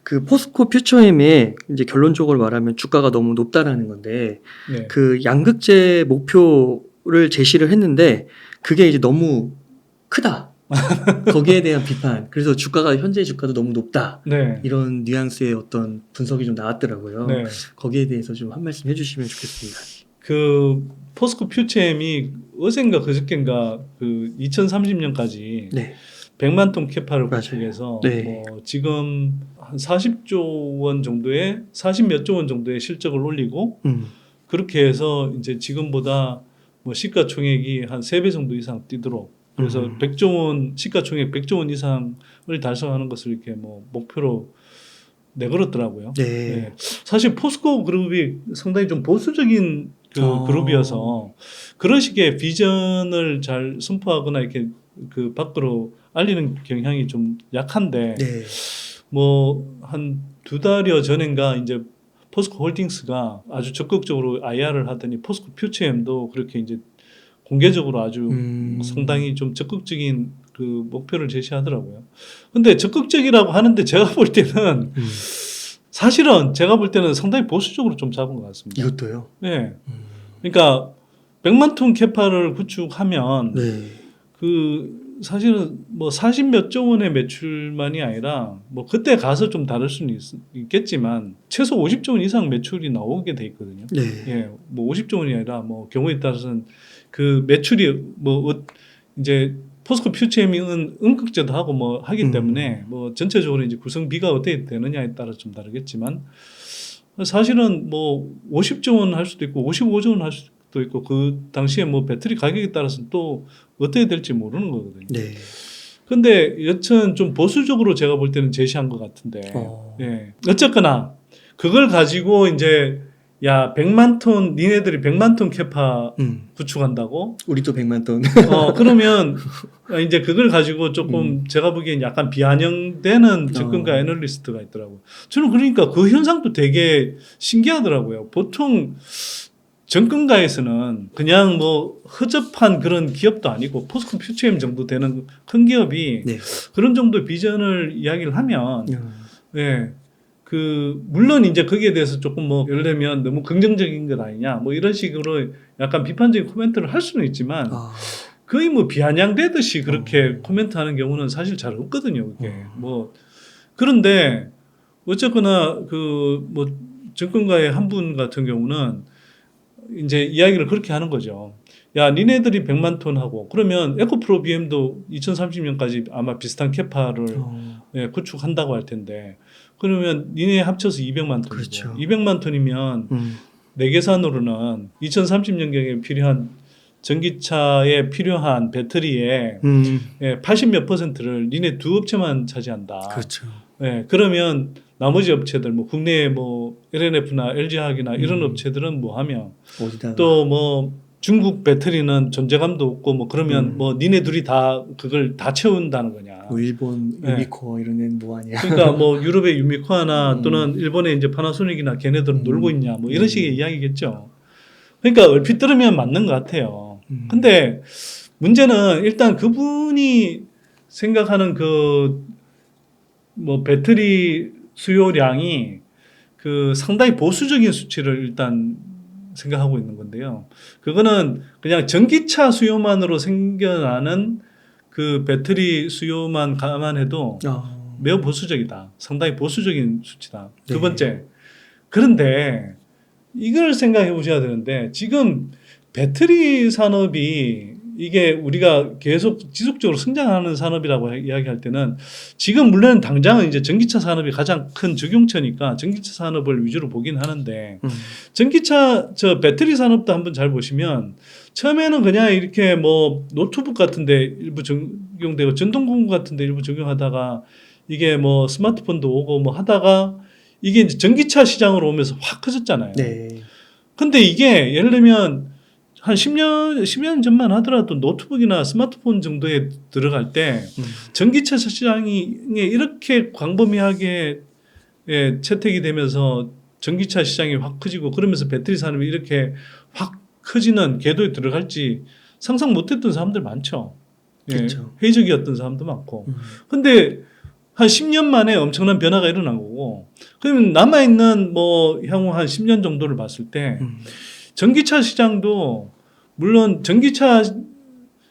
그 포스코 퓨처엠의 이제 결론적으로 말하면 주가가 너무 높다라는 건데 네. 그 양극재 목표를 제시를 했는데 그게 이제 너무 크다. 거기에 대한 비판. 그래서 주가가 현재 주가도 너무 높다. 네. 이런 뉘앙스의 어떤 분석이 좀 나왔더라고요. 네. 거기에 대해서 좀 한 말씀 해주시면 좋겠습니다. 그 포스코 퓨처엠이 어젠가 그저께인가 그 2030년까지 네. 100만 톤 캐파를 맞아요. 구축해서 네. 뭐 지금 한 40조 원 정도의 40 몇 조 원 정도의 실적을 올리고 그렇게 해서 이제 지금보다 뭐 시가총액이 한 3배 정도 이상 뛰도록 그래서 100조 원 시가총액 100조 원 이상을 달성하는 것을 이렇게 뭐 목표로 내걸었더라고요. 네. 네. 사실 포스코 그룹이 상당히 좀 보수적인 그 그룹이어서 그런 식의 비전을 잘 선포하거나 이렇게 그 밖으로 알리는 경향이 좀 약한데 네. 뭐 한 2달여 전인가 이제 포스코 홀딩스가 아주 적극적으로 IR을 하더니 포스코 퓨처엠도 그렇게 이제 공개적으로 아주 상당히 좀 적극적인 그 목표를 제시하더라고요. 근데 적극적이라고 하는데 제가 볼 때는 사실은 제가 볼 때는 상당히 보수적으로 좀 잡은 것 같습니다. 이것도요? 네. 그러니까 100만 톤 캐파를 구축하면 네. 그 사실은 뭐 40 몇 조 원의 매출만이 아니라 뭐 그때 가서 좀 다를 수는 있겠지만 최소 50조 원 이상 매출이 나오게 돼 있거든요. 네. 예, 뭐 50조 원이 아니라 뭐 경우에 따라서는 그 매출이 뭐 이제 포스코 퓨처엠이 음극재도 하고 뭐 하기 때문에 뭐 전체적으로 이제 구성비가 어떻게 되느냐에 따라 좀 다르겠지만 사실은 뭐 50조 원 할 수도 있고 55조 원 할 수도 있고 그 당시에 뭐 배터리 가격에 따라서는 또 어떻게 될지 모르는 거거든요. 네. 근데 여튼 좀 보수적으로 제가 볼 때는 제시한 것 같은데 예. 어쨌거나 그걸 가지고 이제 야 100만 톤 니네들이 100만 톤 캐파 구축한다고? 우리도 100만 톤. 그러면 이제 그걸 가지고 조금 제가 보기엔 약간 비아냥되는 접근가 애널리스트가 있더라고요. 저는 그러니까 그 현상도 되게 신기하더라고요. 보통 정권가에서는 그냥 뭐 허접한 그런 기업도 아니고 포스코 퓨처엠 정도 되는 큰 기업이 네. 그런 정도 비전을 이야기를 하면 네. 그 물론 이제 거기에 대해서 조금 뭐 예를 들면 너무 긍정적인 것 아니냐 뭐 이런 식으로 약간 비판적인 코멘트를 할 수는 있지만 거의 뭐 비아냥되듯이 그렇게 코멘트하는 경우는 사실 잘 없거든요. 그게 뭐 그런데 어쨌거나 그 뭐 정권가의 한 분 같은 경우는 이제 이야기를 그렇게 하는 거죠. 야, 니네들이 100만 톤 하고 그러면 에코프로 BM도 2030년까지 아마 비슷한 캐파를 예, 구축한다고 할 텐데 그러면 니네 합쳐서 200만 톤이고 그렇죠. 200만 톤이면 내 계산으로는 2030년경에 필요한 전기차에 필요한 배터리의 예, 80 몇 %를 니네 두 업체만 차지한다. 그렇죠. 예, 그러면 나머지 업체들 뭐 국내에 뭐 LNF나 LG화학이나 이런 업체들은 뭐 하며 또 뭐 중국 배터리는 존재감도 없고 뭐 그러면 뭐 니네 둘이 다 그걸 다 채운다는 거냐. 뭐 일본 유미코 이런 데는 뭐 하냐. 그러니까 뭐 유럽의 유미코나 또는 일본의 이제 파나소닉이나 걔네들은 놀고 있냐 뭐 이런 식의 이야기겠죠. 그러니까 얼핏 들으면 맞는 것 같아요. 근데 문제는 일단 그분이 생각하는 그 뭐 배터리 수요량이 그 상당히 보수적인 수치를 일단 생각하고 있는 건데요. 그거는 그냥 전기차 수요만으로 생겨나는 그 배터리 수요만 감안해도 매우 보수적이다. 상당히 보수적인 수치다. 네. 두 번째. 그런데 이걸 생각해 보셔야 되는데 지금 배터리 산업이 이게 우리가 계속 지속적으로 성장하는 산업이라고 이야기할 때는 지금 물론 당장은 이제 전기차 산업이 가장 큰 적용처니까 전기차 산업을 위주로 보긴 하는데 전기차 저 배터리 산업도 한번 잘 보시면 처음에는 그냥 이렇게 뭐 노트북 같은데 일부 적용되고 전동공구 같은데 일부 적용하다가 이게 뭐 스마트폰도 오고 뭐 하다가 이게 이제 전기차 시장으로 오면서 확 커졌잖아요. 네. 근데 이게 예를 들면 한 10년 전만 하더라도 노트북이나 스마트폰 정도에 들어갈 때 전기차 시장이 이렇게 광범위하게 예, 채택이 되면서 전기차 시장이 확 커지고 그러면서 배터리 산업이 이렇게 확 커지는 궤도에 들어갈지 상상 못했던 사람들 많죠. 예, 회의적이었던 사람도 많고. 근데 한 10년 만에 엄청난 변화가 일어난 거고, 그러면 남아있는 뭐 향후 한 10년 정도를 봤을 때 전기차 시장도 물론 전기차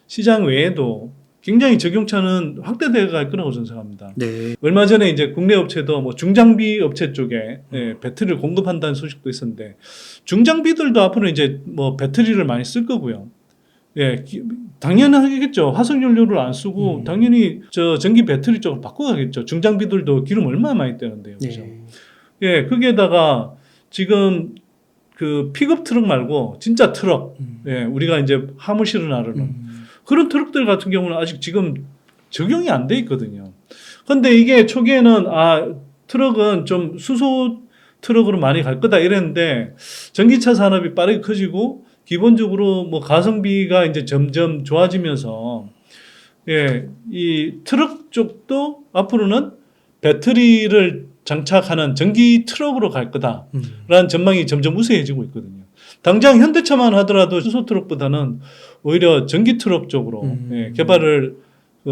시장 외에도 굉장히 전기차는 확대되어 갈 거라고 저는 생각합니다. 네. 얼마 전에 이제 국내 업체도 뭐 중장비 업체 쪽에 배터리를 공급한다는 소식도 있었는데, 중장비들도 앞으로 이제 뭐 배터리를 많이 쓸 거고요. 예, 당연하겠죠. 화석 연료를 안 쓰고 당연히 저 전기 배터리 쪽으로 바꿔가겠죠. 중장비들도 기름 얼마나 많이 떼는데요, 그죠? 네. 예, 거기에다가 지금 그 픽업 트럭 말고 진짜 트럭, 예, 우리가 이제 화물실을 나르는 그런 트럭들 같은 경우는 아직 지금 적용이 안 돼 있거든요. 근데 이게 초기에는 트럭은 좀 수소 트럭으로 많이 갈 거다 이랬는데, 전기차 산업이 빠르게 커지고 기본적으로 뭐 가성비가 이제 점점 좋아지면서, 예, 이 트럭 쪽도 앞으로는 배터리를 장착하는 전기 트럭으로 갈 거다라는 전망이 점점 우세해지고 있거든요. 당장 현대차만 하더라도 수소 트럭보다는 오히려 전기 트럭 쪽으로 예, 개발을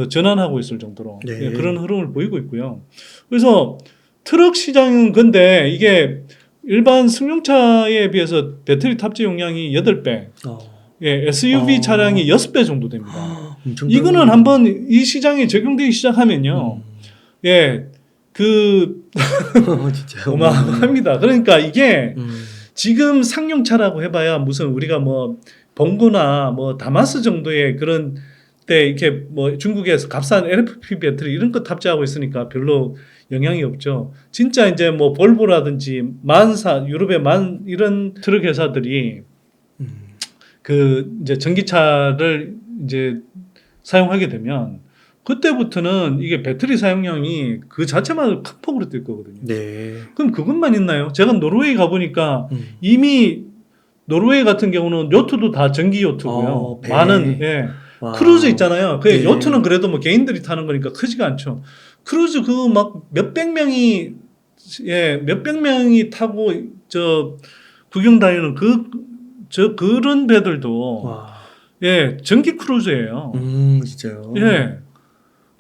전환하고 있을 정도로 네. 예, 그런 흐름을 보이고 있고요. 그래서 트럭 시장은 근데 이게 일반 승용차에 비해서 배터리 탑재 용량이 8배, 예, SUV 차량이 6배 정도 됩니다. 이거는 한번 이 시장에 적용되기 시작하면요, 예, 진짜 어마어마합니다. 그러니까 이게 지금 상용차라고 해봐야 무슨 우리가 뭐 봉고나 뭐 다마스 정도의 그런 때 이렇게 뭐 중국에서 값싼 LFP 배터리 이런 거 탑재하고 있으니까 별로 영향이 없죠. 진짜 이제 뭐 볼보라든지 만사, 유럽의 이런 트럭 회사들이 그 이제 전기차를 이제 사용하게 되면 그때부터는 이게 배터리 사용량이 그 자체만 큰 폭으로 뛸 거거든요. 네. 그럼 그것만 있나요? 제가 노르웨이 가보니까 이미 노르웨이 같은 경우는 요트도 다 전기 요트고요. 배. 많은 예. 와. 크루즈 있잖아요. 그 네. 요트는 그래도 뭐 개인들이 타는 거니까 크지가 않죠. 크루즈 그 막 몇백 명이 타고 저 구경 다니는 그런 배들도 와. 예, 전기 크루즈예요. 진짜요. 예.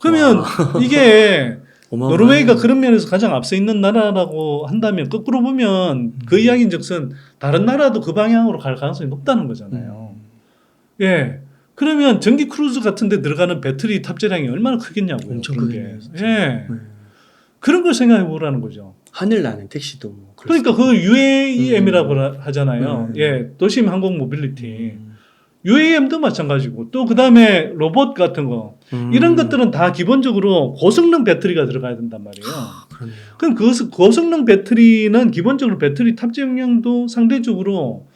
그러면 이게 노르웨이가 그런 면에서 가장 앞서 있는 나라라고 한다면, 거꾸로 보면 그 이야기인즉슨 다른 나라도 그 방향으로 갈 가능성이 높다는 거잖아요. 예. 그러면 전기 크루즈 같은 데 들어가는 배터리 탑재량이 얼마나 크겠냐고요. 엄청 그런 크겠네요. 게. 예. 그런 걸 생각해 보라는 거죠. 하늘 나는 택시도 뭐 그러니까 그 UAM이라고 하잖아요. 예. 도심 항공 모빌리티. UAM도 마찬가지고, 또 그 다음에 로봇 같은 거, 이런 것들은 다 기본적으로 고성능 배터리가 들어가야 된단 말이에요. 그러네요. 그럼 그 고성능 배터리는 기본적으로 배터리 탑재 용량도 상대적으로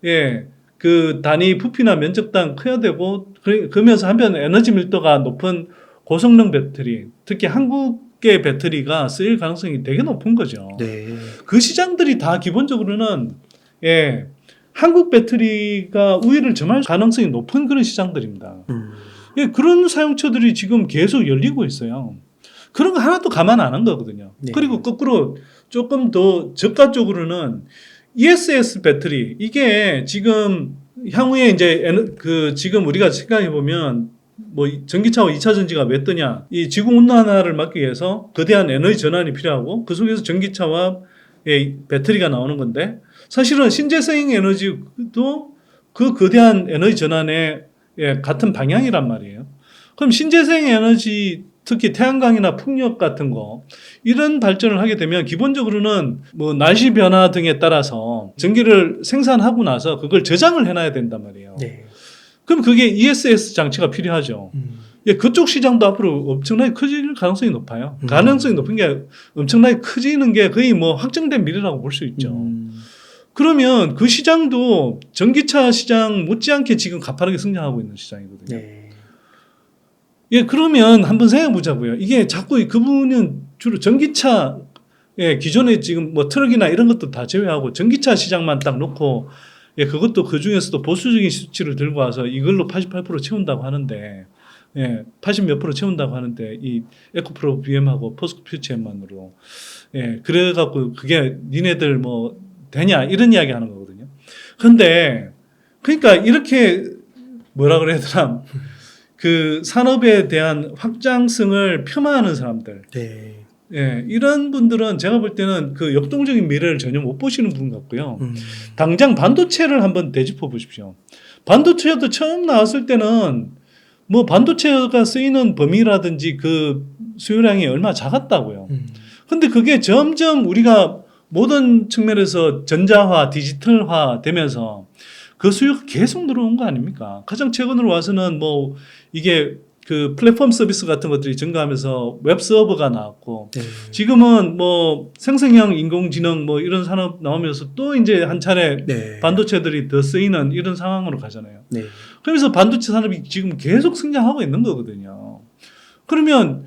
예, 그 단위 부피나 면적당 커야 되고, 그러면서 한편 에너지 밀도가 높은 고성능 배터리, 특히 한국의 배터리가 쓰일 가능성이 되게 높은 거죠. 네. 그 시장들이 다 기본적으로는 예, 한국 배터리가 우위를 점할 가능성이 높은 그런 시장들입니다. 예, 그런 사용처들이 지금 계속 열리고 있어요. 그런 거 하나도 감안 안 한 거거든요. 네. 그리고 거꾸로 조금 더 저가 쪽으로는 ESS 배터리, 이게 지금 향후에 이제 지금 우리가 생각해 보면 뭐 전기차와 2차 전지가 왜 뜨냐? 이 지구 온난화를 막기 위해서 거대한 에너지 전환이 필요하고, 그 속에서 전기차와 배터리가 나오는 건데, 사실은 신재생 에너지도 그 거대한 에너지 전환의 같은 방향이란 말이에요. 그럼 신재생 에너지, 특히 태양광이나 풍력 같은 거, 이런 발전을 하게 되면 기본적으로는 뭐 날씨 변화 등에 따라서 전기를 생산하고 나서 그걸 저장을 해놔야 된단 말이에요. 네. 그럼 그게 ESS 장치가 필요하죠. 예, 그쪽 시장도 앞으로 엄청나게 커질 가능성이 높아요. 가능성이 높은 게 엄청나게 커지는 게 거의 뭐 확정된 미래라고 볼 수 있죠. 그러면 그 시장도 전기차 시장 못지않게 지금 가파르게 성장하고 있는 시장이거든요. 네. 예, 그러면 한번 생각해 보자고요. 이게 자꾸 그분은 주로 전기차, 예, 기존에 지금 뭐 트럭이나 이런 것도 다 제외하고 전기차 시장만 딱 놓고, 예, 그것도 그 중에서도 보수적인 수치를 들고 와서 이걸로 88% 채운다고 하는데, 예, 80몇 프로 채운다고 하는데, 이 에코프로 BM하고 포스코 퓨처엠만으로, 예, 그래갖고 그게 니네들 뭐 되냐 이런 이야기 하는 거거든요. 근데 그러니까 이렇게 뭐라 그래야 되나, 그 산업에 대한 확장성을 폄하하는 사람들, 네. 예, 이런 분들은 제가 볼 때는 그 역동적인 미래를 전혀 못 보시는 분 같고요. 음. 당장 반도체를 한번 되짚어 보십시오. 반도체도 처음 나왔을 때는 뭐 반도체가 쓰이는 범위라든지 그 수요량이 얼마나 작았다고요. 근데 그게 점점 우리가 모든 측면에서 전자화, 디지털화 되면서 그 수요가 계속 늘어온 거 아닙니까? 가장 최근으로 와서는 뭐 이게 그 플랫폼 서비스 같은 것들이 증가하면서 웹 서버가 나왔고 네. 지금은 뭐 생성형 인공지능 뭐 이런 산업 나오면서 또 이제 한 차례 네. 반도체들이 더 쓰이는 이런 상황으로 가잖아요. 네. 그래서 반도체 산업이 지금 계속 성장하고 있는 거거든요. 그러면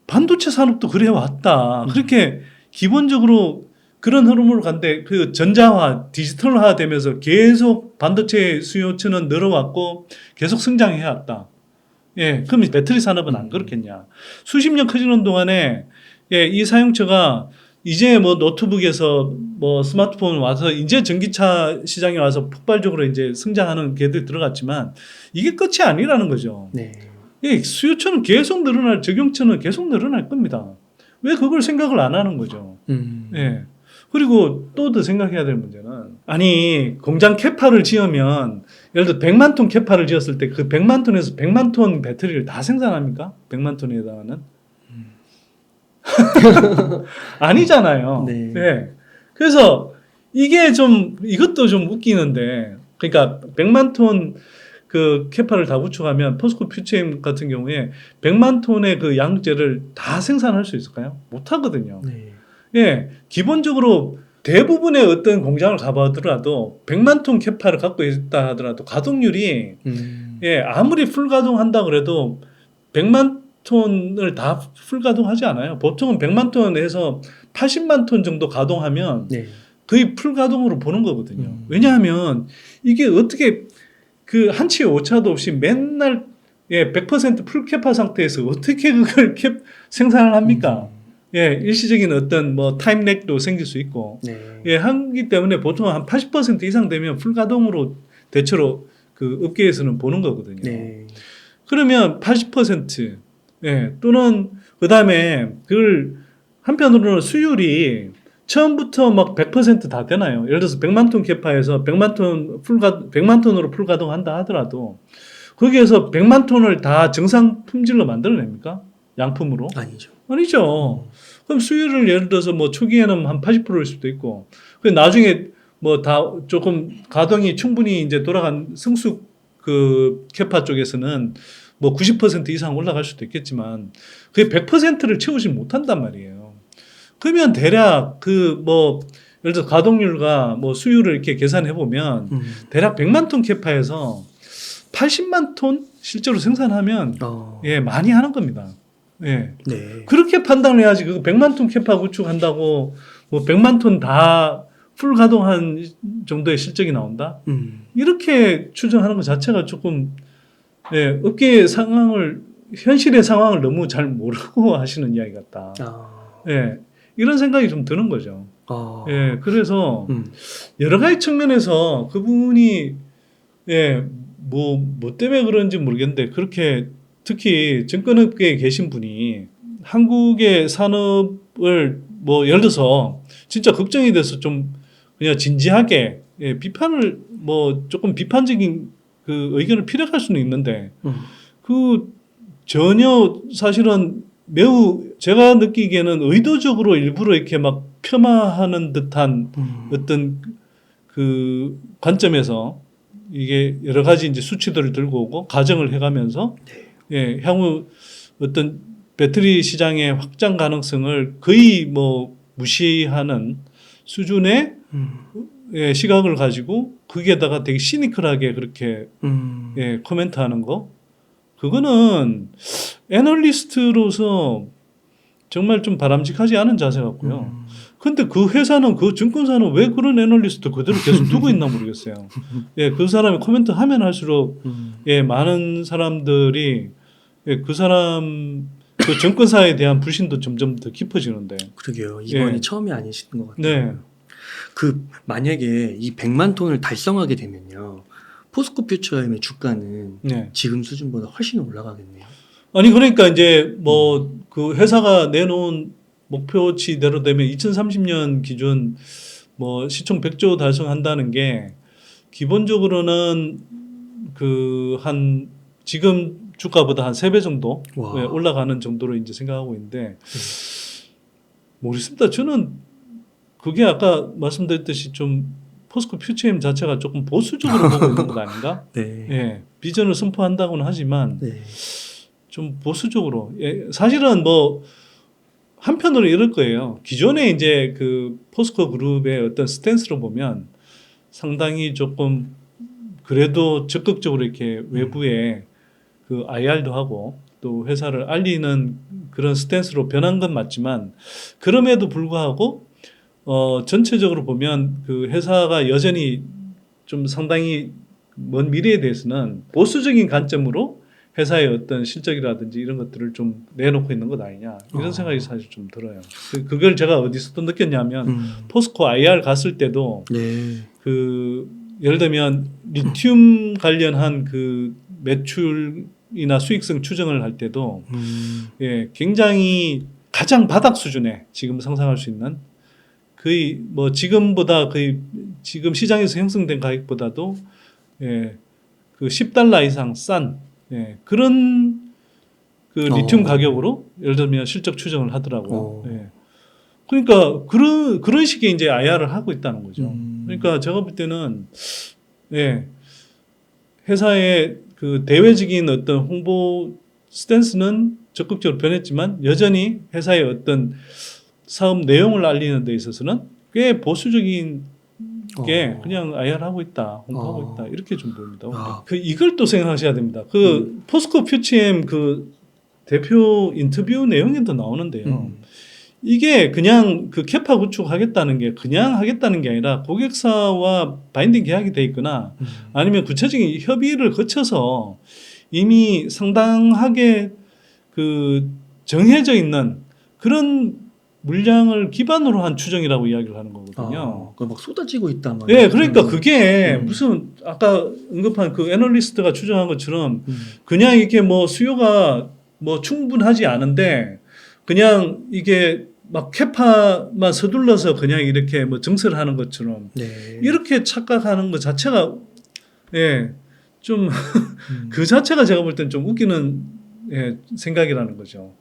반도체 산업도 그래 왔다. 그렇게 기본적으로 그런 흐름으로 간데 그 전자화, 디지털화 되면서 계속 반도체 수요처는 늘어왔고 계속 성장해 왔다. 예, 그러면 배터리 산업은 안 그렇겠냐? 수십 년 커지는 동안에 예, 이 사용처가 이제 뭐 노트북에서 뭐 스마트폰 와서 이제 전기차 시장에 와서 폭발적으로 이제 성장하는 개들 들어갔지만 이게 끝이 아니라는 거죠. 네. 예, 수요처는 계속 늘어날, 적용처는 계속 늘어날 겁니다. 왜 그걸 생각을 안 하는 거죠? 예. 그리고 또 더 생각해야 될 문제는 아니 공장 캐파를 지으면 예를 들어 100만 톤 캐파를 지었을 때 그 100만 톤에서 100만 톤 배터리를 다 생산합니까? 100만 톤에 해당하는? 아니잖아요. 네. 네. 그래서 이게 좀 이것도 좀 웃기는데 그러니까 100만 톤 그 캐파를 다 구축하면 포스코 퓨처엠 같은 경우에 100만 톤의 그 양재를 다 생산할 수 있을까요? 못 하거든요. 네. 예, 기본적으로 대부분의 어떤 공장을 가보더라도 100만 톤 캐파를 갖고 있다 하더라도 가동률이 예, 아무리 풀 가동한다 그래도 100만 톤을 다 풀 가동하지 않아요. 보통은 100만 톤에서 80만 톤 정도 가동하면 네. 거의 풀 가동으로 보는 거거든요. 왜냐하면 이게 어떻게 그 한치의 오차도 없이 맨날 예, 100%풀 캐파 상태에서 어떻게 그걸 생산을 합니까? 예, 일시적인 어떤 뭐 타임렉도 생길 수 있고, 네. 예, 하기 때문에 보통 한 80% 이상 되면 풀 가동으로 대체로 그 업계에서는 보는 거거든요. 네. 그러면 80%, 예, 또는 그 다음에 그걸 한편으로는 수율이 처음부터 막 100%다 되나요? 예를 들어서 100만 톤 캐파에서 100만 톤으로 풀 가동한다 하더라도 거기에서 100만 톤을 다 정상 품질로 만들어냅니까? 양품으로? 아니죠. 아니죠. 그럼 수율을 예를 들어서 뭐 초기에는 한 80%일 수도 있고, 그 나중에 뭐 다 조금 가동이 충분히 이제 돌아간 성숙 그 캐파 쪽에서는 뭐 90% 이상 올라갈 수도 있겠지만, 그게 100%를 채우지 못한단 말이에요. 그러면 대략 그 뭐 예를 들어 가동률과 뭐 수율을 이렇게 계산해 보면 대략 100만 톤 캐파에서 80만 톤 실제로 생산하면 예, 많이 하는 겁니다. 예. 네. 그렇게 판단을 해야지. 그 100만 톤 캐파 구축한다고 뭐 100만 톤 다 풀 가동한 정도의 실적이 나온다? 이렇게 추정하는 것 자체가 조금 예, 업계의 상황을 현실의 상황을 너무 잘 모르고 하시는 이야기 같다. 예. 이런 생각이 좀 드는 거죠. 예. 그래서 여러 가지 측면에서 그분이 예, 뭐 때문에 그런지 모르겠는데 그렇게 특히 증권업계에 계신 분이 한국의 산업을 뭐 예를 들어서 진짜 걱정이 돼서 좀 그냥 진지하게 예, 비판을 뭐 조금 비판적인 그 의견을 피력할 수는 있는데 그 전혀 사실은 매우 제가 느끼기에는 의도적으로 일부러 이렇게 막 폄하하는 듯한 어떤 그 관점에서 이게 여러 가지 이제 수치들을 들고 오고 가정을 해가면서 예, 향후 어떤 배터리 시장의 확장 가능성을 거의 뭐 무시하는 수준의 예, 시각을 가지고 거기에다가 되게 시니컬하게 그렇게 예, 코멘트하는 거 그거는 애널리스트로서 정말 좀 바람직하지 않은 자세 같고요. 근데 그 회사는 그 증권사는 왜 그런 애널리스트 그대로 계속 두고 있나 모르겠어요. 예, 그 사람이 코멘트 하면 할수록 예, 많은 사람들이 예, 그 사람 그 증권사에 대한 불신도 점점 더 깊어지는데. 그러게요. 이번이 예. 처음이 아니신 것 같아요. 네. 그 만약에 이 100만 톤을 달성하게 되면요. 포스코 퓨처엠의 주가는 네. 지금 수준보다 훨씬 올라가겠네요. 아니 그러니까 이제 뭐 그 회사가 내놓은 목표치대로 되면 2030년 기준 뭐 시총 100조 달성한다는 게 기본적으로는 그 한 지금 주가보다 한 3배 정도 와. 예, 올라가는 정도로 이제 생각하고 있는데 모르겠습니다. 저는 그게 아까 말씀드렸듯이 좀 포스코 퓨처엠 자체가 조금 보수적으로 보고 있는 것 아닌가? 네. 예, 비전을 선포한다고는 하지만 네. 좀 보수적으로. 예, 사실은 뭐 한편으로 이럴 거예요. 기존에 이제 그 포스코 그룹의 어떤 스탠스로 보면 상당히 조금 그래도 적극적으로 이렇게 외부에 그 IR도 하고 또 회사를 알리는 그런 스탠스로 변한 건 맞지만 그럼에도 불구하고 전체적으로 보면 그 회사가 여전히 좀 상당히 먼 미래에 대해서는 보수적인 관점으로 회사의 어떤 실적이라든지 이런 것들을 좀 내놓고 있는 것 아니냐 이런 생각이 사실 좀 들어요. 그걸 제가 어디서 또 느꼈냐면 포스코 IR 갔을 때도 네. 그 예를 들면 리튬 관련한 그 매출이나 수익성 추정을 할 때도 예, 굉장히 가장 바닥 수준에 지금 상상할 수 있는 거의 뭐 지금보다 거의 지금 시장에서 형성된 가격보다도 예, 그 $10 이상 싼 예, 그런 그 리튬 가격으로 예를 들면 실적 추정을 하더라고요. 예. 그러니까 그런 식의 이제 IR을 하고 있다는 거죠. 그러니까 제가 볼 때는 예, 회사의 그 대외적인 어떤 홍보 스탠스는 적극적으로 변했지만 여전히 회사의 어떤 사업 내용을 알리는 데 있어서는 꽤 보수적인 게 그냥 IR하고 있다, 홍보하고 있다 이렇게 좀 보입니다. 그 이걸 또 생각하셔야 됩니다. 그 포스코 퓨처엠 그 대표 인터뷰 내용에도 나오는데요. 이게 그냥 그 캐파 구축하겠다는 게 그냥 하겠다는 게 아니라 고객사와 바인딩 계약이 돼 있거나 아니면 구체적인 협의를 거쳐서 이미 상당하게 그 정해져 있는 그런 물량을 기반으로 한 추정이라고 이야기를 하는 거거든요. 막 쏟아지고 있다 막. 네, 그러니까 그게 무슨 아까 언급한 그 애널리스트가 추정한 것처럼 그냥 이렇게 뭐 수요가 뭐 충분하지 않은데 그냥 이게 막 캐파만 서둘러서 그냥 이렇게 뭐 증설을 하는 것처럼 이렇게 착각하는 것 자체가 예, 좀 그 자체가 제가 볼 땐 좀 웃기는 예, 생각이라는 거죠.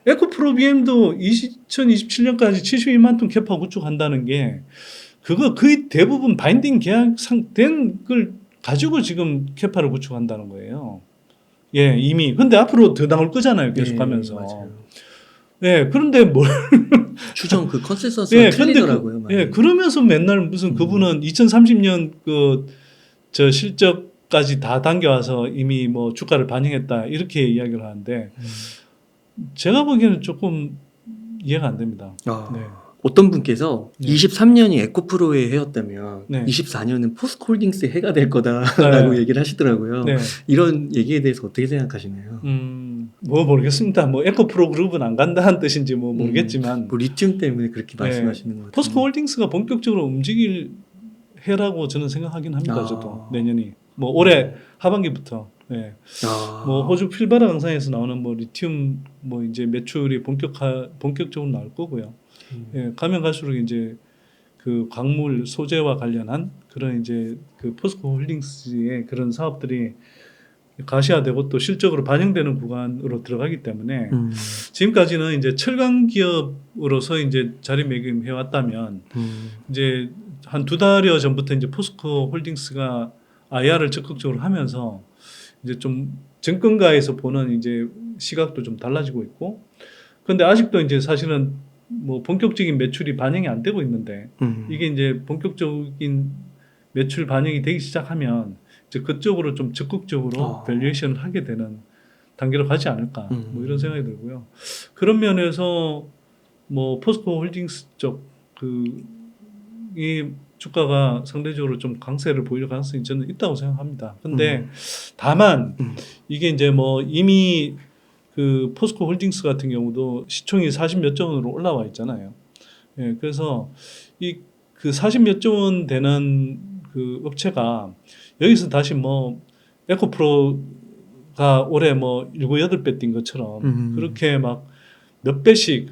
에코프로비엠도 2027년까지 72만 톤 캐파 구축한다는 게 그거 거의 대부분 바인딩 계약된 걸 가지고 지금 캐파를 구축한다는 거예요. 예, 이미. 근데 앞으로 더 나올 거잖아요. 계속하면서. 맞아요. 예, 그런데 뭘 추정 그 컨센서스가 틀리더라고요. 예, 그러면서 맨날 무슨 그분은 2030년 그 저 실적까지 다 당겨와서 이미 뭐 주가를 반영했다 이렇게 이야기를 하는데 제가 보기에는 조금 이해가 안 됩니다. 네. 어떤 분께서 23년이 에코프로의 해였다면 네. 24년은 포스코홀딩스의 해가 될 거다라고 얘기를 하시더라고요. 네. 이런 얘기에 대해서 어떻게 생각하시나요? 뭐 모르겠습니다. 뭐 에코프로 그룹은 안 간다는 뜻인지 뭐 모르겠지만 뭐 리튬 때문에 그렇게 말씀하시는 것 같아요. 포스코홀딩스가 본격적으로 움직일 해라고 저는 생각하긴 합니다. 저도 내년이 뭐 올해 하반기부터 네. 뭐 호주 필바라 강산에서 나오는 뭐 리튬 뭐 이제 매출이 본격적으로 나올 거고요. 예, 가면 갈수록 이제 그 광물 소재와 관련한 그런 이제 그 포스코홀딩스의 그런 사업들이 가시화되고 또 실적으로 반영되는 구간으로 들어가기 때문에 지금까지는 이제 철강 기업으로서 이제 자리매김해 왔다면 이제 한 2달여 전부터 이제 포스코홀딩스가 IR을 적극적으로 하면서 이제 좀 정권가에서 보는 이제 시각도 좀 달라지고 있고, 그런데 아직도 이제 사실은 뭐 본격적인 매출이 반영이 안 되고 있는데 이게 이제 본격적인 매출 반영이 되기 시작하면 이제 그쪽으로 좀 적극적으로 밸류에이션을 하게 되는 단계로 가지 않을까 뭐 이런 생각이 들고요. 그런 면에서 뭐 포스코 홀딩스 쪽 이 주가가 상대적으로 좀 강세를 보일 가능성이 저는 있다고 생각합니다. 근데 다만 이게 이제 뭐 이미 그 포스코 홀딩스 같은 경우도 시총이 40몇 조 원으로 올라와 있잖아요. 예, 그래서 이 그 40몇 조 원 되는 그 업체가 여기서 다시 뭐 에코프로가 올해 뭐 7, 8배 뛴 것처럼 그렇게 막 몇 배씩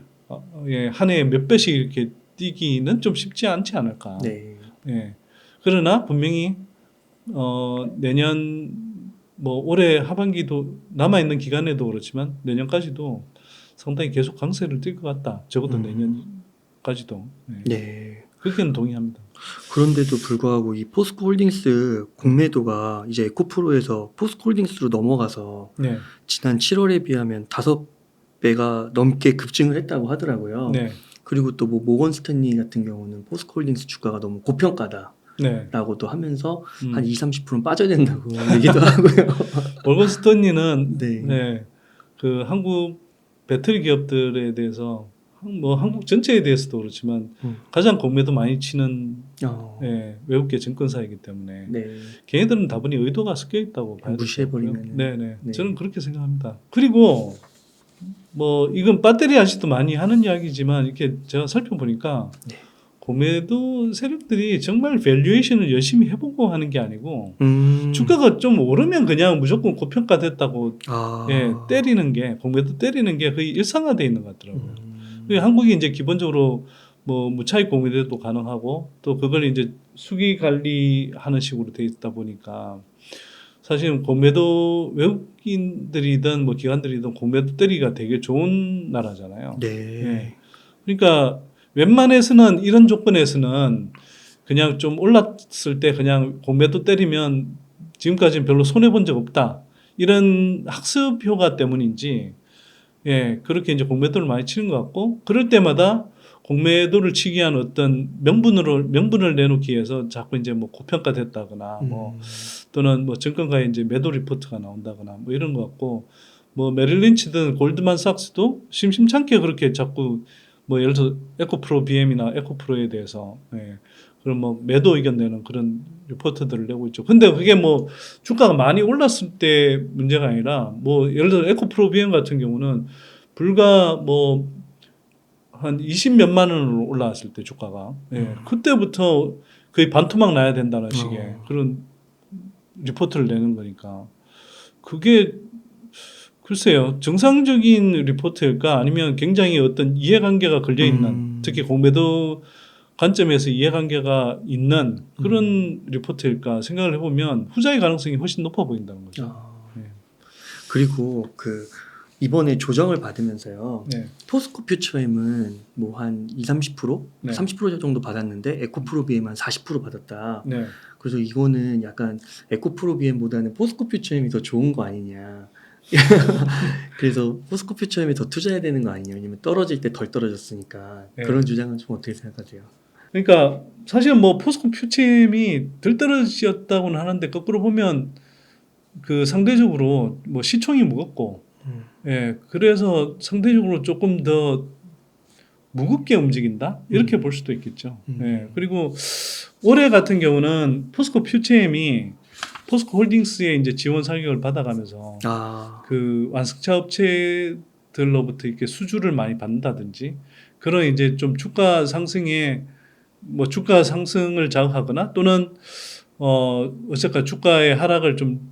예, 한 해에 몇 배씩 이렇게 뛰기는 좀 쉽지 않지 않을까. 네. 예. 그러나 분명히 내년 뭐 올해 하반기도 남아 있는 기간에도 그렇지만 내년까지도 상당히 계속 강세를 띨 것 같다. 적어도 내년까지도. 네. 네. 그렇게는 동의합니다. 그런데도 불구하고 이 포스코홀딩스 공매도가 이제 에코프로에서 포스코홀딩스로 넘어가서 네. 지난 7월에 비하면 5배가 넘게 급증을 했다고 하더라고요. 네. 그리고 또 뭐 모건 스탠리 같은 경우는 포스코홀딩스 주가가 너무 고평가다라고도 네. 하면서 음. 한 20-30%는 빠져야 된다고 얘기도 하고요. 월건 스턴리는 네. 네. 그 한국 배터리 기업들에 대해서 뭐 한국 전체에 대해서도 그렇지만 가장 공매도 많이 치는 예, 외국계 증권사이기 때문에 네. 걔네들은 다분히 의도가 섞여 있다고 봐야 무시해버리면은. 네네. 네. 저는 그렇게 생각합니다. 그리고 뭐 이건 배터리 아저씨도 많이 하는 이야기지만 이렇게 제가 살펴보니까 네. 공매도 세력들이 정말 밸류에이션을 열심히 해보고 하는 게 아니고 주가가 좀 오르면 그냥 무조건 고평가됐다고 예, 때리는 게 공매도 때리는 게 거의 일상화되어 있는 것 같더라고요. 한국이 이제 기본적으로 뭐 무차익 공매도도 가능하고 또 그걸 이제 수기 관리하는 식으로 돼 있다 보니까 사실은 공매도 외국인들이든 뭐 기관들이든 공매도 때리기가 되게 좋은 나라잖아요. 네. 예. 그러니까 웬만해서는 이런 조건에서는 그냥 좀 올랐을 때 그냥 공매도 때리면 지금까지는 별로 손해 본 적 없다. 이런 학습 효과 때문인지 예, 그렇게 이제 공매도를 많이 치는 것 같고, 그럴 때마다 공매도를 치기 위한 어떤 명분을 내놓기 위해서 자꾸 이제 뭐 고평가됐다거나, 뭐, 또는 뭐 증권가에 이제 매도 리포트가 나온다거나, 뭐 이런 것 같고, 뭐 메릴 린치든 골드만삭스도 심심찮게 그렇게 자꾸 뭐 예를 들어 에코프로 BM이나 에코프로에 대해서, 예, 그런 뭐 매도 의견 내는 그런 리포트들을 내고 있죠. 근데 그게 뭐 주가가 많이 올랐을 때 문제가 아니라 뭐 예를 들어 에코프로 BM 같은 경우는 불과 뭐 한 20몇만 원으로 올라왔을 때 주가가 예, 그때부터 거의 반토막 나야 된다는 식의 그런 리포트를 내는 거니까 그게 글쎄요 정상적인 리포트일까 아니면 굉장히 어떤 이해관계가 걸려 있는 특히 공매도 관점에서 이해관계가 있는 그런 리포트일까 생각을 해보면 후자의 가능성이 훨씬 높아 보인다는 거죠. 네. 그리고 그 이번에 조정을 받으면서요. 네. 포스코 퓨처엠은 뭐 한 20-30%? 네. 30% 정도 받았는데 에코프로 BM 한 40% 받았다. 네. 그래서 이거는 약간 에코프로 BM보다는 포스코 퓨처엠이 더 좋은 거 아니냐. 그래서 포스코 퓨처엠에 더 투자해야 되는 거 아니냐. 왜냐면 떨어질 때 덜 떨어졌으니까. 네. 그런 주장은 좀 어떻게 생각하세요? 그러니까 사실은 뭐 포스코 퓨처엠이 덜 떨어졌다고는 하는데 거꾸로 보면 그 상대적으로 뭐 시총이 무겁고 예, 그래서 상대적으로 조금 더 무겁게 움직인다? 이렇게 볼 수도 있겠죠. 예, 그리고 올해 같은 경우는 포스코 퓨처엠이 포스코 홀딩스의 이제 지원 사격을 받아가면서 그 완성차 업체들로부터 이렇게 수주를 많이 받는다든지 그런 이제 좀 주가 상승에 뭐 주가 상승을 자극하거나 또는 어쨌든 주가의 하락을 좀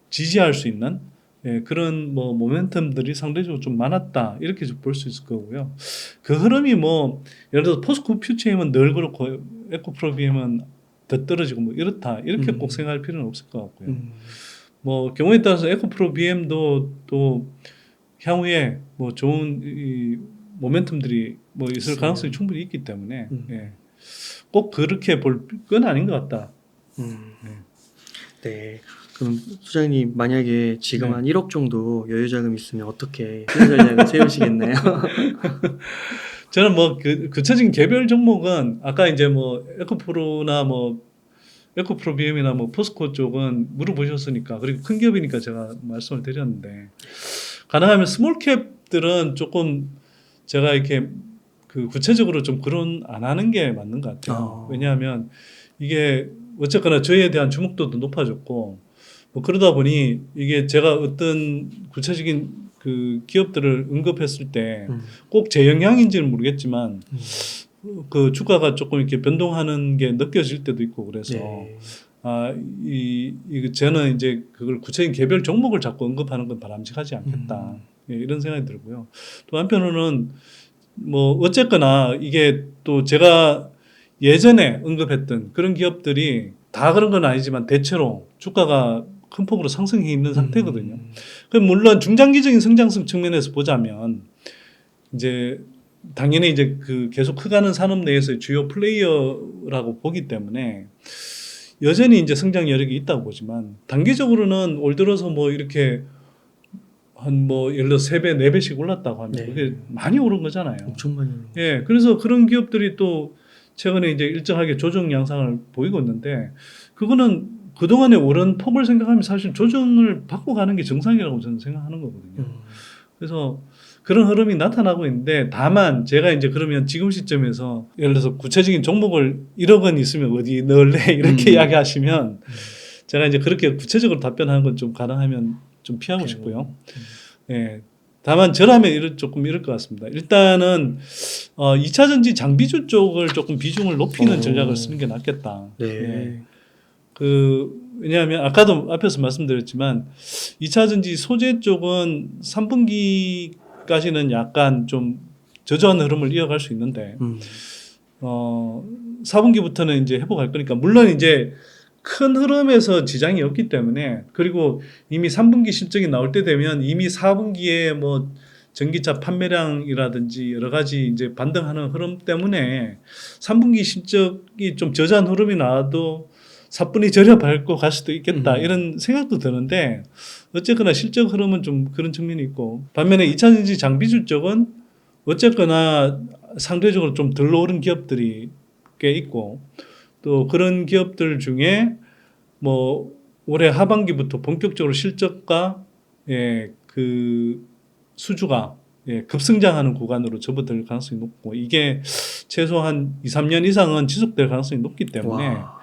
지지할 수 있는 예, 그런 뭐 모멘텀들이 상대적으로 좀 많았다 이렇게 볼 수 있을 거고요. 그 흐름이 뭐 예를 들어 포스코 퓨처엠은 늘 그렇고 에코프로 BM은 더 떨어지고 뭐 이렇다 이렇게 꼭 생각할 필요는 없을 것 같고요. 뭐 경우에 따라서 에코프로 BM도 또 향후에 뭐 좋은 이 모멘텀들이 뭐 있을 가능성이 충분히 있기 때문에 예, 꼭 그렇게 볼 건 아닌 것 같다. 네. 그럼 소장님 만약에 지금 네. 한 1억 정도 여유 자금 있으면 어떻게 투자 전략을 세우시겠나요? 저는 뭐 구체적인 개별 종목은 아까 이제 뭐 에코프로나 뭐 에코프로 BM이나 뭐 포스코 쪽은 물어보셨으니까 그리고 큰 기업이니까 제가 말씀을 드렸는데 가능하면 스몰캡들은 조금 제가 이렇게 그 구체적으로 좀 그런 안 하는 게 맞는 것 같아요. 왜냐하면 이게 어쨌거나 저희에 대한 주목도도 높아졌고 뭐 그러다 보니 이게 제가 어떤 구체적인 그 기업들을 언급했을 때 꼭 제 영향인지는 모르겠지만 그 주가가 조금 이렇게 변동하는 게 느껴질 때도 있고 그래서 네. 저는 이제 그걸 구체적인 개별 종목을 자꾸 언급하는 건 바람직하지 않겠다. 예, 이런 생각이 들고요. 또 한편으로는 뭐 어쨌거나 이게 또 제가 예전에 언급했던 그런 기업들이 다 그런 건 아니지만 대체로 주가가 큰 폭으로 상승해 있는 상태거든요. 그럼 물론 중장기적인 성장성 측면에서 보자면 이제 당연히 이제 그 계속 커가는 산업 내에서의 주요 플레이어라고 보기 때문에 여전히 이제 성장 여력이 있다고 보지만 단기적으로는 올 들어서 뭐 이렇게 한 뭐 예를 들어 3배, 4배씩 올랐다고 하면 네. 그게 많이 오른 거잖아요. 엄청 많이 올랐어요. 예, 그래서 그런 기업들이 또 최근에 이제 일정하게 조정 양상을 보이고 있는데 그거는 그동안의 오른 폭을 생각하면 사실 조정을 받고 가는 게 정상이라고 저는 생각하는 거거든요. 그래서 그런 흐름이 나타나고 있는데 다만 제가 이제 그러면 지금 시점에서 예를 들어서 구체적인 종목을 1억 원 있으면 어디 넣을래 이렇게 이야기하시면 제가 이제 그렇게 구체적으로 답변하는 건 좀 가능하면 좀 피하고 싶고요. 예. 다만 저라면 조금 이럴 것 같습니다. 일단은 2차 전지 장비주 쪽을 조금 비중을 높이는 전략을 쓰는 게 낫겠다. 네. 예. 왜냐하면 아까도 앞에서 말씀드렸지만 2차 전지 소재 쪽은 3분기까지는 약간 좀 저조한 흐름을 이어갈 수 있는데 4분기부터는 이제 회복할 거니까 물론 이제 큰 흐름에서 지장이 없기 때문에 그리고 이미 3분기 실적이 나올 때 되면 이미 4분기에 뭐 전기차 판매량이라든지 여러 가지 이제 반등하는 흐름 때문에 3분기 실적이 좀 저조한 흐름이 나와도 사뿐히 절여 밟고 갈 수도 있겠다 이런 생각도 드는데 어쨌거나 실적 흐름은 좀 그런 측면이 있고 반면에 2차전지 장비주 쪽은 어쨌거나 상대적으로 좀 덜 오른 기업들이 꽤 있고 또 그런 기업들 중에 뭐 올해 하반기부터 본격적으로 실적과 그 수주가 급성장하는 구간으로 접어들 가능성이 높고 이게 최소한 2, 3년 이상은 지속될 가능성이 높기 때문에 와.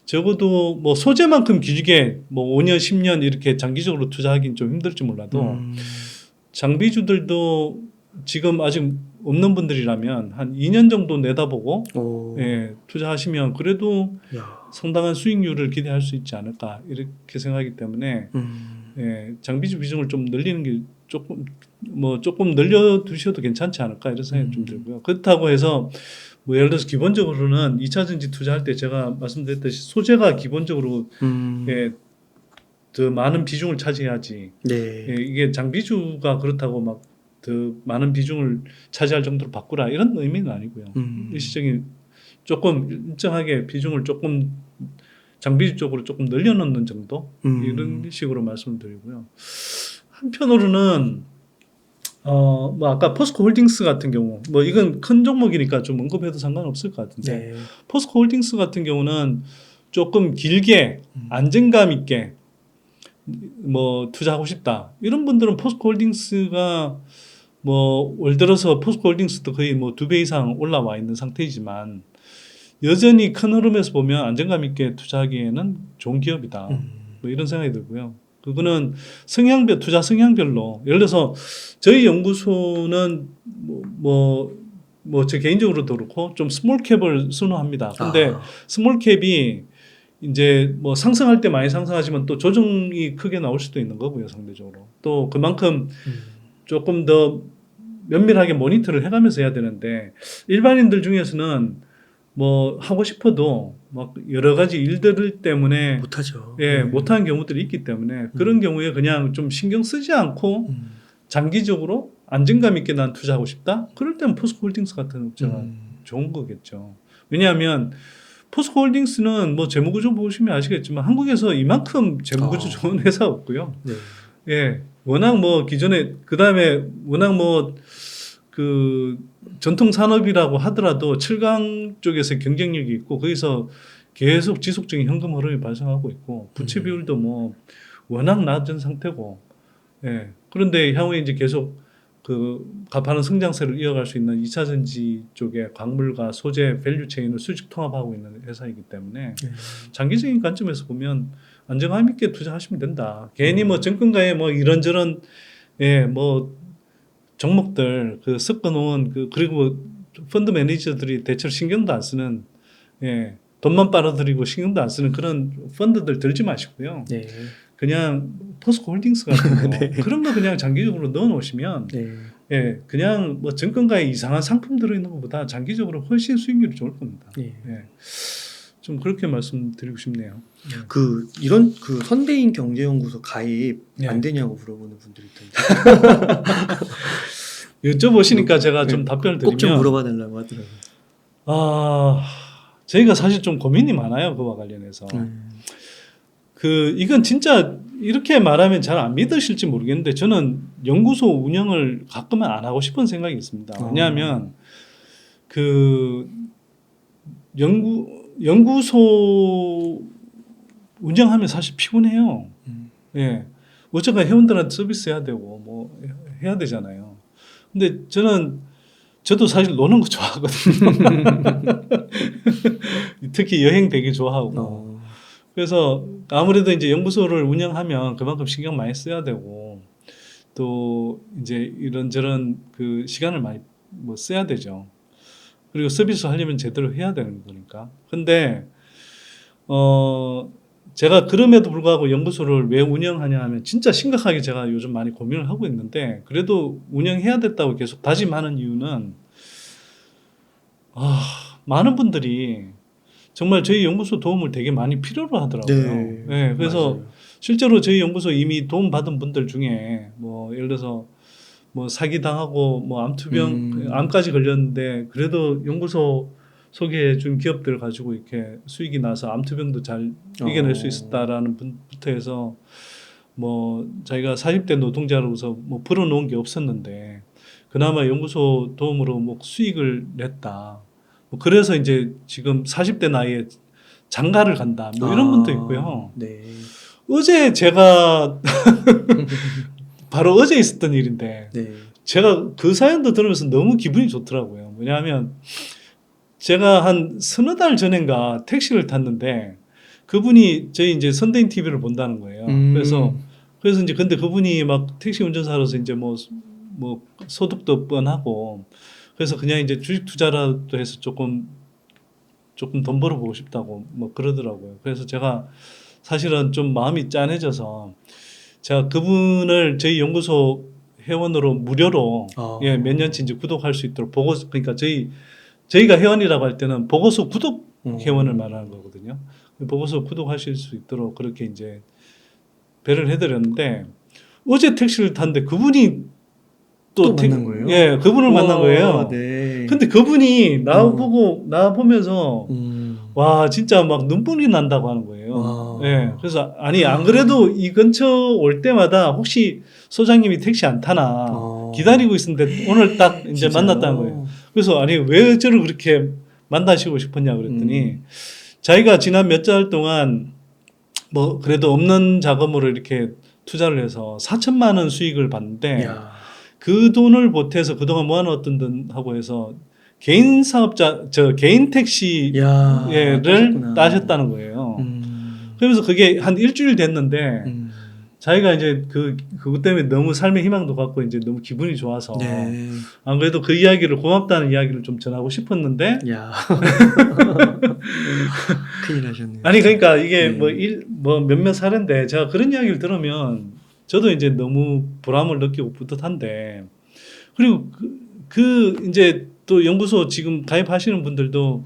적어도 뭐 소재만큼 길게 뭐 5년, 10년 이렇게 장기적으로 투자하기는 좀 힘들지 몰라도 장비주들도 지금 아직 없는 분들이라면 한 2년 정도 내다보고 투자하시면 그래도 상당한 수익률을 기대할 수 있지 않을까 이렇게 생각하기 때문에 장비주 비중을 좀 늘리는 게 조금 늘려 두셔도 괜찮지 않을까 이런 생각이 좀 들고요. 그렇다고 해서 뭐 예를 들어서 기본적으로는 2차 전지 투자할 때 제가 말씀드렸듯이 소재가 기본적으로 더 많은 비중을 차지해야지 이게 장비주가 그렇다고 막 더 많은 비중을 차지할 정도로 바꾸라 이런 의미는 아니고요. 일시적인 조금 일정하게 비중을 조금 장비주 쪽으로 조금 늘려놓는 정도 이런 식으로 말씀을 드리고요. 한편으로는 뭐 아까 포스코 홀딩스 같은 경우 뭐 이건 큰 종목이니까 좀 언급해도 상관없을 것 같은데 포스코 홀딩스 같은 경우는 조금 길게 안정감 있게 뭐 투자하고 싶다 이런 분들은 포스코 홀딩스가 뭐 올 들어서 포스코 홀딩스도 거의 뭐 2배 이상 올라와 있는 상태이지만 여전히 큰 흐름에서 보면 안정감 있게 투자하기에는 좋은 기업이다. 뭐 이런 생각이 들고요. 그거는 투자 성향별로 예를 들어서 저희 연구소는 제 개인적으로도 그렇고 좀 스몰캡을 선호합니다. 근데 스몰캡이 이제 뭐 상승할 때 많이 상승하지만 또 조정이 크게 나올 수도 있는 거고요, 상대적으로. 또 그만큼 조금 더 면밀하게 모니터를 해가면서 해야 되는데 일반인들 중에서는 뭐 하고 싶어도 막 여러 가지 일들 때문에 못하죠. 못하는 경우들이 있기 때문에 그런 경우에 그냥 좀 신경 쓰지 않고 장기적으로 안정감 있게 난 투자하고 싶다? 그럴 때는 포스코 홀딩스 같은 업체가 좋은 거겠죠. 왜냐하면 포스코 홀딩스는 뭐 재무구조 보시면 아시겠지만 한국에서 이만큼 재무구조 좋은 회사 없고요. 워낙 뭐 기존에 그다음에 워낙 뭐 그 전통 산업이라고 하더라도 7강 쪽에서 경쟁력이 있고 거기서 계속 지속적인 현금 흐름이 발생하고 있고 부채 비율도 뭐 워낙 낮은 상태고 그런데 향후에 이제 계속 그 가파른 성장세를 이어갈 수 있는 2차 전지 쪽의 광물과 소재 밸류 체인을 수직 통합하고 있는 회사이기 때문에 장기적인 관점에서 보면 안정감 있게 투자하시면 된다. 괜히 뭐 정권가에 뭐 이런저런 뭐 종목들 그 섞어놓은 그리고 펀드 매니저들이 대체로 신경도 안 쓰는 예, 돈만 빨아들이고 신경도 안 쓰는 그런 펀드들 들지 마시고요. 네. 그냥 포스코 홀딩스 같은 거 네. 그런 거 그냥 장기적으로 넣어 놓으시면 네. 예, 그냥 뭐 증권가에 이상한 상품 들어있는 것보다 장기적으로 훨씬 수익률이 좋을 겁니다. 네. 예. 좀 그렇게 말씀드리고 싶네요. 이런 선대인 경제연구소 가입 네. 안 되냐고 물어보는 분들이 있던데. 여쭤보시니까 제가 좀 네. 답변을 꼭 좀 드리면 물어봐 달라고 하더라고요. 저희가 사실 좀 고민이 많아요. 그와 관련해서. 음. 이건 진짜 이렇게 말하면 잘 안 믿으실지 모르겠는데 저는 연구소 운영을 가끔은 안 하고 싶은 생각이 있습니다. 왜냐하면 연구소 운영하면 사실 피곤해요. 예. 어쨌든 회원들한테 서비스 해야 되고 뭐 해야 되잖아요. 근데 저도 사실 노는 거 좋아하거든요. 특히 여행 되게 좋아하고. 그래서 아무래도 이제 연구소를 운영하면 그만큼 신경 많이 써야 되고 또 이제 이런저런 그 시간을 많이 뭐 써야 되죠. 그리고 서비스 하려면 제대로 해야 되는 거니까. 근데 제가 그럼에도 불구하고 연구소를 왜 운영하냐 하면 진짜 심각하게 제가 요즘 많이 고민을 하고 있는데 그래도 운영해야 됐다고 계속 다짐하는 이유는 많은 분들이 정말 저희 연구소 도움을 되게 많이 필요로 하더라고요. 네. 네, 그래서 맞아요. 실제로 저희 연구소 이미 도움 받은 분들 중에 뭐 예를 들어서 뭐 사기 당하고 뭐 암투병 암까지 걸렸는데 그래도 연구소 소개해 준 기업들 가지고 이렇게 수익이 나서 암투병도 잘 이겨낼 수 있었다라는 분부터 해서 뭐 자기가 40대 노동자로서 뭐 벌어놓은 게 없었는데 그나마 연구소 도움으로 뭐 수익을 냈다. 뭐 그래서 이제 지금 40대 나이에 장가를 간다. 뭐 이런 분도 있고요. 네. 어제 제가 바로 어제 있었던 일인데 네. 제가 그 사연도 들으면서 너무 기분이 좋더라고요. 뭐냐면 제가 한 서너 달 전인가 택시를 탔는데 그분이 저희 이제 선대인 TV를 본다는 거예요. 그래서 이제 근데 그분이 막 택시 운전사로서 이제 뭐 소득도 뻔하고 그래서 그냥 이제 주식 투자라도 해서 조금 돈 벌어보고 싶다고 뭐 그러더라고요. 그래서 제가 사실은 좀 마음이 짠해져서 제가 그분을 저희 연구소 회원으로 무료로 예, 몇 년치 이제 구독할 수 있도록 보고서 그러니까 저희가 회원이라고 할 때는 보고서 구독 회원을 말하는 거거든요. 보고서 구독하실 수 있도록 그렇게 이제 배를 해드렸는데 어제 택시를 탔는데 그분이 또 만난 거예요? 예, 그분을 만난 거예요. 네. 근데 그분이 나 보면서 와 진짜 막 눈물이 난다고 하는 거예요. 예, 그래서 아니 안 그래도 이 근처 올 때마다 혹시 소장님이 택시 안 타나 기다리고 있었는데 오늘 딱 이제 진짜요? 만났다는 거예요. 그래서 아니 왜 저를 그렇게 만나시고 싶었냐 그랬더니 자기가 지난 몇 달 동안 뭐 그래도 없는 자금으로 이렇게 투자를 해서 4천만 원 수익을 봤는데 야. 그 돈을 보태서 그동안 모아놓았던 돈하고 해서 개인 사업자 개인 택시를 따셨다는 거예요. 그러면서 그게 한 일주일 됐는데 자기가 이제 그것 때문에 너무 삶의 희망도 갖고 이제 너무 기분이 좋아서 네. 안 그래도 그 이야기를 고맙다는 이야기를 좀 전하고 싶었는데 야. 큰일 하셨네요. 아니 그러니까 이게 뭐 몇몇 사례인데 제가 그런 이야기를 들으면 저도 이제 너무 보람을 느끼고 뿌듯한데 그리고 이제 또 연구소 지금 가입하시는 분들도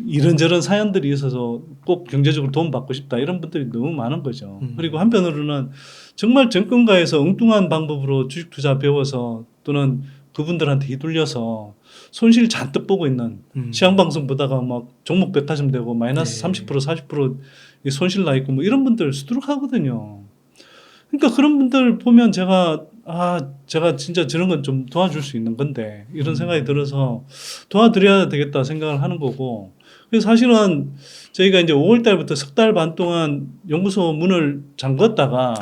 이런저런 사연들이 있어서 꼭 경제적으로 도움받고 싶다 이런 분들이 너무 많은 거죠. 그리고 한편으로는 정말 정권가에서 엉뚱한 방법으로 주식 투자 배워서 또는 그분들한테 휘둘려서 손실 잔뜩 보고 있는 시황방송 보다가 막 종목 백화점 되고 마이너스 30% 40% 손실 나 있고 뭐 이런 분들 수두룩하거든요. 그러니까 그런 분들 보면 제가 진짜 저런 건 좀 도와줄 수 있는 건데 이런 생각이 들어서 도와드려야 되겠다 생각을 하는 거고 그래서 사실은 저희가 이제 5월 달부터 석 달 반 동안 연구소 문을 잠궜다가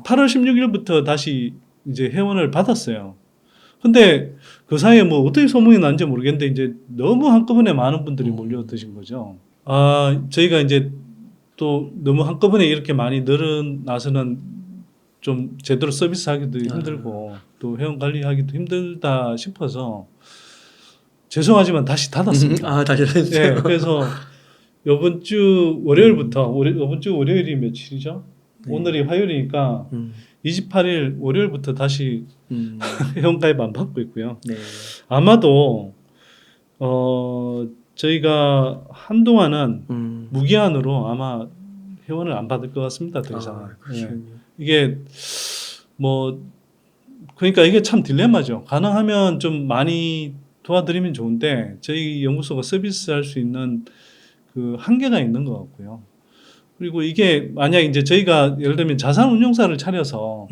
8월 16일부터 다시 이제 회원을 받았어요. 근데 그 사이에 뭐 어떻게 소문이 난지 모르겠는데 이제 너무 한꺼번에 많은 분들이 몰려드신 거죠. 저희가 이제 또 너무 한꺼번에 이렇게 많이 늘어나서는 좀 제대로 서비스하기도 힘들고 또 회원 관리하기도 힘들다 싶어서 죄송하지만 다시 닫았습니다. 다시 하셨어요. 네, 그래서 이번 주 월요일부터 이번 주 월요일이 며칠이죠? 네. 오늘이 화요일이니까 28일 월요일부터 다시 회원가입 안 받고 있고요. 네. 아마도 저희가 한동안은 무기한으로 아마 회원을 안 받을 것 같습니다. 더 이상. 그러시군요. 이게 뭐 그러니까 이게 참 딜레마죠. 가능하면 좀 많이 도와드리면 좋은데 저희 연구소가 서비스할 수 있는 그 한계가 있는 것 같고요. 그리고 이게 만약 이제 저희가 예를 들면 자산운용사를 차려서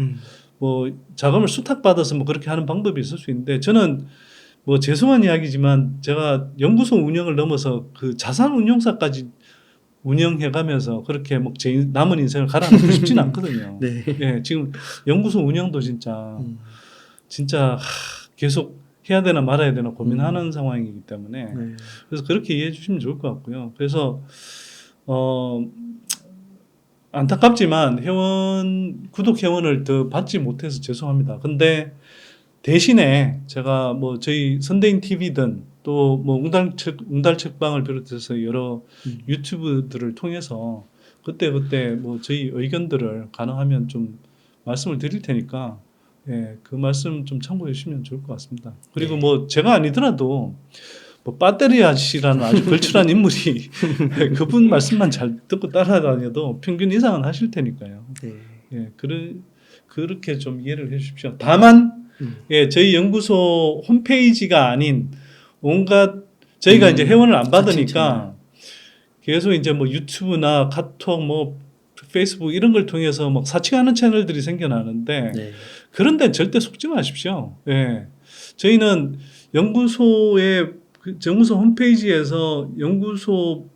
뭐 자금을 수탁받아서 뭐 그렇게 하는 방법이 있을 수 있는데 저는 뭐 죄송한 이야기지만 제가 연구소 운영을 넘어서 그 자산운용사까지 운영해가면서 그렇게 뭐 제 남은 인생을 갈아놓고 싶지는 않거든요. 네. 예, 지금 연구소 운영도 진짜 계속 해야 되나 말아야 되나 고민하는 상황이기 때문에 네. 그래서 그렇게 이해해 주시면 좋을 것 같고요. 그래서 안타깝지만 구독 회원을 더 받지 못해서 죄송합니다. 근데 대신에 제가 뭐 저희 선대인 TV든 또 뭐 웅달책방을 비롯해서 여러 유튜브들을 통해서 그때 뭐 저희 의견들을 가능하면 좀 말씀을 드릴 테니까 예, 그 말씀 좀 참고해 주시면 좋을 것 같습니다. 그리고 네. 뭐 제가 아니더라도 뭐 빠떼리아 씨라는 아주 걸출한 인물이 그분 말씀만 잘 듣고 따라다녀도 평균 이상은 하실 테니까요. 네. 예, 그렇게 좀 이해를 해 주십시오. 다만 예, 저희 연구소 홈페이지가 아닌 온갖 저희가 이제 회원을 안 받으니까 계속 이제 뭐 유튜브나 카톡 뭐 페이스북 이런 걸 통해서 막 사칭하는 채널들이 생겨나는데 네. 그런 데는 절대 속지 마십시오. 예. 저희는 연구소의 연구소 홈페이지에서 연구소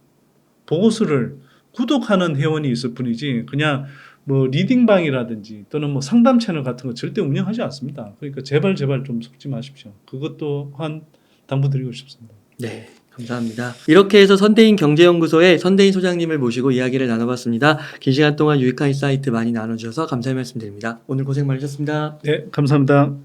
보고서를 구독하는 회원이 있을 뿐이지 그냥 뭐 리딩방이라든지 또는 뭐 상담 채널 같은 거 절대 운영하지 않습니다. 그러니까 제발 좀 속지 마십시오. 그것 또한 당부드리고 싶습니다. 네. 감사합니다. 이렇게 해서 선대인 경제연구소의 선대인 소장님을 모시고 이야기를 나눠봤습니다. 긴 시간 동안 유익한 인사이트 많이 나눠주셔서 감사의 말씀드립니다. 오늘 고생 많으셨습니다. 네, 감사합니다.